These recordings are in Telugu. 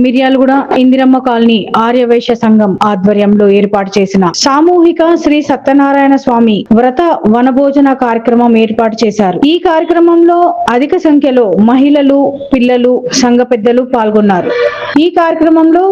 మిర్యాలగూడ ఇందిరమ్మ కాలనీ ఆర్యవైశ్య సంఘం ఆధ్వర్యంలో ఏర్పాటు చేసిన సామూహిక శ్రీ సత్యనారాయణ స్వామి వ్రత వనభోజన కార్యక్రమం ఏర్పాటు చేశారు. ఈ కార్యక్రమంలో అధిక సంఖ్యలో మహిళలు, పిల్లలు, సంఘ పెద్దలు పాల్గొన్నారు. ఈ కార్యక్రమంలో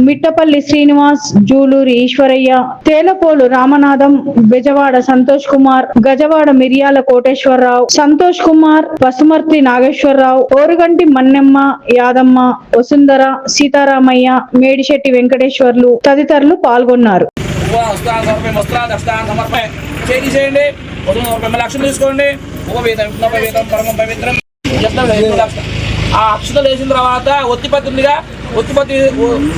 మిట్టపల్లి శ్రీనివాస్, జూలూరి ఈశ్వరయ్య, తేలపోలు రామనాథం, బెజవాడ సంతోష్ కుమార్, గజవాడ మిర్యాల కోటేశ్వరరావు, సంతోష్ కుమార్, పసుమర్తి నాగేశ్వరరావు, ఓరుగంటి మన్నెమ్మ, యాదమ్మ, వసుంధర, సీతారామయ్య, మేడిశెట్టి వెంకటేశ్వర్లు తదితరులు పాల్గొన్నారు. ఆ అక్షతలు వేసిన తర్వాత ఒత్తిపత్తిగా ఒత్తిపత్తి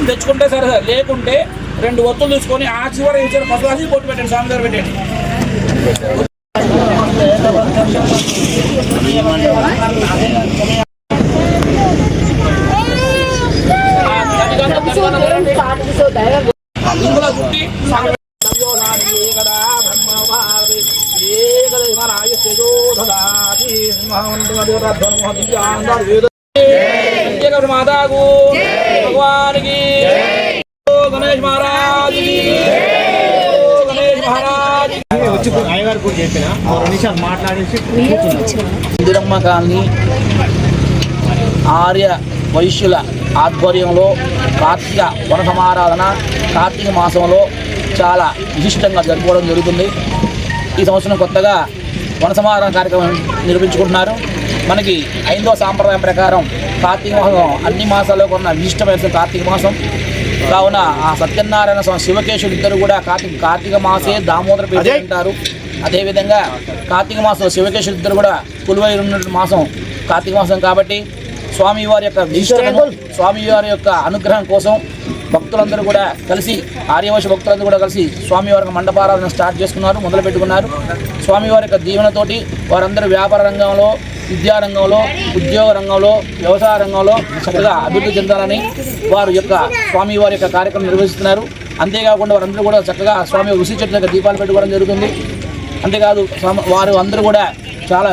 తెచ్చుకుంటే సరే, లేకుంటే 2 ఒత్తులు తీసుకొని ఆ చివర ఇచ్చిన పసురాసి పొట్టు పెట్టండి, స్వామి దగ్గర పెట్టండి. మాతాకు భగవానికి గణేష్ మహారాజ్ ఇందిరమ్మ కాలనీ ఆర్య వైశ్యుల ఆధ్వర్యంలో కార్తీక వన సమారాధన కార్తీక మాసంలో చాలా విశిష్టంగా జరుపుకోవడం జరుగుతుంది. ఈ సంవత్సరం కొత్తగా వన సమారాధన కార్యక్రమం నిర్వహించుకుంటున్నారు. మనకి 5వ సాంప్రదాయం ప్రకారం కార్తీక మాసం అన్ని మాసాల్లో కొన్న విశిష్టమైన కార్తీక మాసం కావున ఆ సత్యనారాయణ స్వామి శివకేశుడు ఇద్దరు కూడా కార్తీక మాసే దామోదర పేరు అంటారు. అదేవిధంగా కార్తీక మాసం శివకేశుడు ఇద్దరు కూడా కొలువై ఉన్న మాసం కార్తీక మాసం కాబట్టి స్వామివారి యొక్క విశిష్టతను, స్వామివారి యొక్క అనుగ్రహం కోసం భక్తులందరూ కూడా కలిసి, ఆర్యవైశ్య భక్తులందరూ కూడా కలిసి స్వామివారి మండపారాధన స్టార్ట్ చేసుకున్నారు, మొదలు పెట్టుకున్నారు. స్వామివారి యొక్క దీవెనతోటి వారందరూ వ్యాపార రంగంలో, విద్యా రంగంలో, ఉద్యోగ రంగంలో, వ్యవసాయ రంగంలో చక్కగా అభివృద్ధి చెందాలని వారు యొక్క స్వామివారి యొక్క కార్యక్రమం నిర్వహిస్తున్నారు. అంతేకాకుండా వారందరూ కూడా చక్కగా స్వామి ఉసి చెట్టు దగ్గర దీపాలు పెట్టుకోవడం జరుగుతుంది. అంతేకాదు వారు అందరూ కూడా చాలా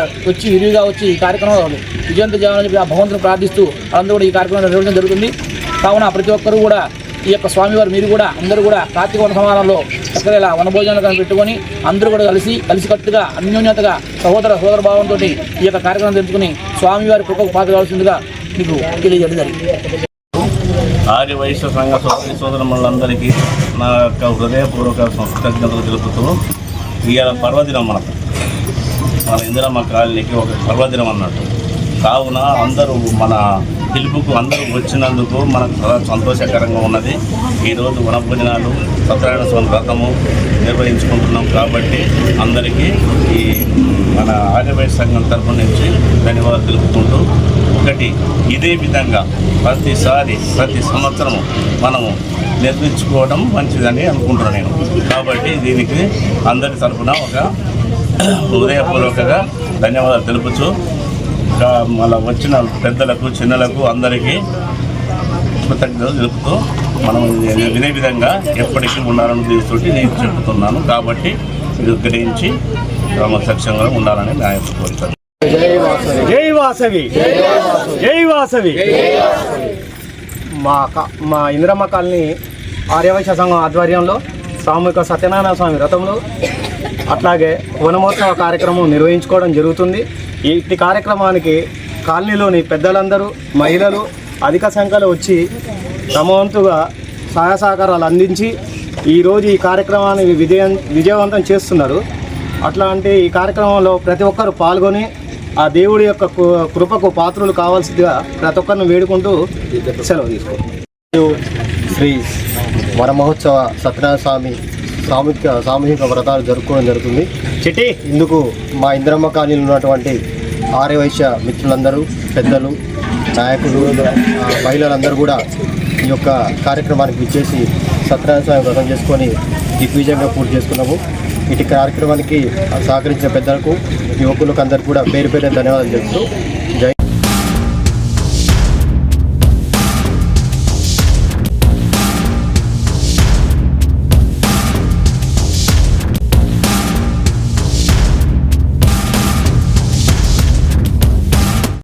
విరివిగా వచ్చి ఈ కార్యక్రమంలో విజయంతం చేయాలని చెప్పి ఆ భగవంతుని ప్రార్థిస్తూ అందరూ కూడా ఈ కార్యక్రమం నిర్వహించడం జరుగుతుంది. కావున ప్రతి ఒక్కరూ కూడా ఈ యొక్క స్వామివారు మీరు కూడా అందరూ కూడా కార్తీక వన సమారంలో చక్కగా ఇలా వనభోజనాలు పెట్టుకొని అందరూ కూడా కలిసికట్టుగా అన్యోన్యతగా సహోదర భావంతో ఈ యొక్క కార్యక్రమం తెలుసుకుని స్వామివారి కృపకు పాల్గొనవలసిందిగా మీకు తెలియజేయడం జరిగింది. ఆర్యవైశ్య సంఘ సోదరులందరికీ నా యొక్క హృదయపూర్వక కృతజ్ఞతలు తెలుపుతూ ఇవాళ పర్వదినం మన ఇందిరమ్మ కాలనీకి ఒక పర్వదినం అన్నట్టు. కావున అందరూ మన పిలుపుకు అందరూ వచ్చినందుకు మనకు చాలా సంతోషకరంగా ఉన్నది. ఈరోజు వనభోజనాలు సత్యనారాయణ స్వామి వ్రతము నిర్వహించుకుంటున్నాం కాబట్టి అందరికీ ఈ మన ఆర్యవైశ్య సంఘం తరఫు నుంచి ధన్యవాదాలు తెలుపుకుంటూ, ఒకటి ఇదే విధంగా ప్రతి సంవత్సరము మనము నిర్మించుకోవడం మంచిదని అనుకుంటున్నాను నేను. కాబట్టి దీనికి అందరి తరఫున ఒక హృదయపూర్వకంగా ధన్యవాదాలు తెలుపుచు, మళ్ళీ వచ్చిన పెద్దలకు, చిన్నలకు అందరికీ కృతజ్ఞతలు తెలుపుతూ మనం వినే విధంగా ఎప్పటికీ ఉండాలని దీనితోటి నేను చెబుతున్నాను. కాబట్టి ఇది గ్రహించి క్రమశిక్షణగా ఉండాలని నా యొక్క కోరిక. జై వాసవి, జై వాసవి. మా ఇందిరమ్మ కాలనీ ఆర్యవైశ్య సంఘం ఆధ్వర్యంలో సామూహిక సత్యనారాయణ స్వామి వ్రతంలో అట్లాగే వనమోత్సవ కార్యక్రమం నిర్వహించుకోవడం జరుగుతుంది. ఈ కార్యక్రమానికి కాలనీలోని పెద్దలందరూ, మహిళలు అధిక సంఖ్యలో వచ్చి తమ వంతుగా సహాయ సహకారాలు అందించి ఈరోజు ఈ కార్యక్రమాన్ని విజయవంతం చేస్తున్నారు. అట్లాంటి ఈ కార్యక్రమంలో ప్రతి ఒక్కరు పాల్గొని ఆ దేవుడి యొక్క కృపకు పాత్రులు కావాల్సిందిగా ప్రతి ఒక్కరిని వేడుకుంటూ సెలవు తీసుకుంటాం. శ్రీ వనమహోత్సవ సత్యనారాయణ స్వామి సామూహిక వ్రతాలు జరుపుకోవడం జరుగుతుంది. ఇందుకు మా ఇందిరమ్మ కాలనీలో ఉన్నటువంటి ఆర్యవైశ్య మిత్రులందరూ, పెద్దలు, నాయకులు, మహిళలందరూ కూడా ఈ యొక్క కార్యక్రమానికి విచ్చేసి సత్యనారాయణ స్వామి వ్రతం చేసుకొని దిగ్విజయంగా పూర్తి చేసుకున్నాము. ఇటు కార్యక్రమానికి సహకరించిన పెద్దలకు, యువకులకు అందరికీ కూడా పేరు ధన్యవాదాలు చెప్తూ